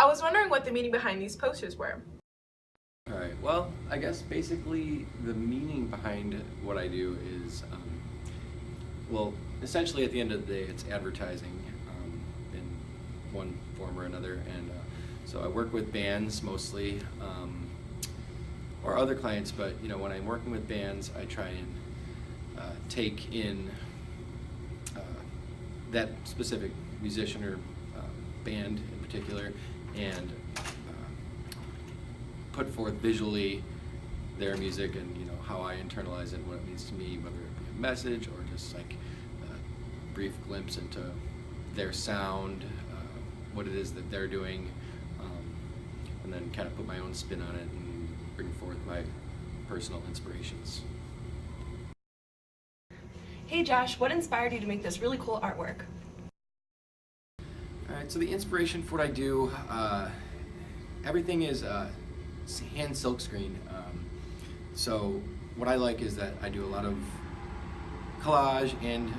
I was wondering what the meaning behind these posters were. All right. Well, I guess basically the meaning behind what I do is, well, essentially at the end of the day, it's advertising in one form or another. And so I work with bands mostly, or other clients. But when I'm working with bands, I try and take in that specific musician or band in particular, and put forth visually their music and how I internalize it, what it means to me, whether it be a message or just like a brief glimpse into their sound, what it is that they're doing, and then kind of put my own spin on it and bring forth my personal inspirations. Hey Josh, what inspired you to make this really cool artwork? All right, so the inspiration for what I do, everything is hand silkscreen. So what I like is that I do a lot of collage and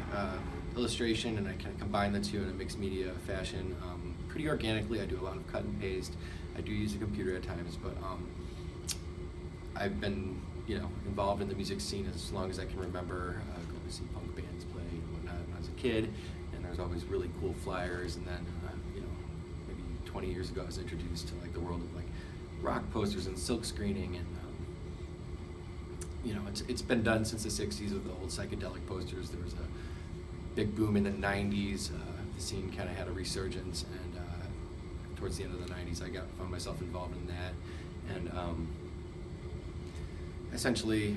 illustration, and I kind of combine the two in a mixed media fashion. Pretty organically, I do a lot of cut and paste. I do use a computer at times, but I've been involved in the music scene as long as I can remember. Going to see punk bands play and whatnot when I was a kid, and there's always really cool flyers. And then maybe 20 years ago, I was introduced to like the world of like rock posters and silk screening, and it's been done since the 60s with the old psychedelic posters. There was a big boom in the 90s. The scene kind of had a resurgence, and towards the end of the 90s, I found myself involved in that. And essentially,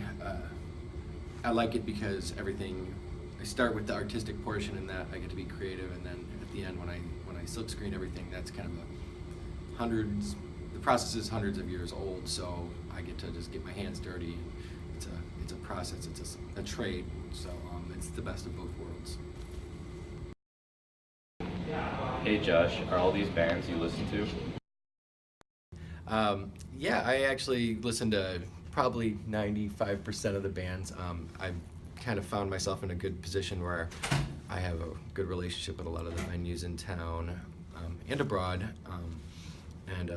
I like it because I start with the artistic portion, and that I get to be creative, and then at the end, when I silk screen everything, that's kind of the process is hundreds of years old, so I get to just get my hands dirty. And it's a process, it's a trade, so it's the best of both worlds. Hey Josh, are all these bands you listen to? Yeah, I actually listen to probably 95% of the bands. I've kind of found myself in a good position where I have a good relationship with a lot of the venues in town and abroad, and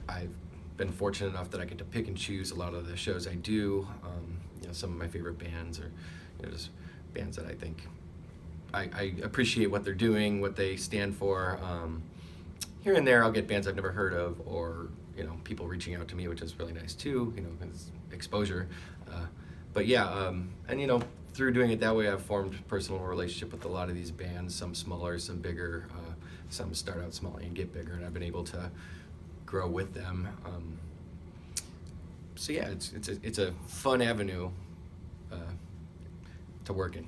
I've been fortunate enough that I get to pick and choose a lot of the shows I do. Some of my favorite bands are just bands that I think I appreciate what they're doing, what they stand for. Here and there, I'll get bands I've never heard of, or people reaching out to me, which is really nice too. It's exposure. But yeah, and through doing it that way, I've formed a personal relationship with a lot of these bands. Some smaller, some bigger. Some start out small and get bigger, and I've been able to grow with them. So yeah, it's a fun avenue to work in.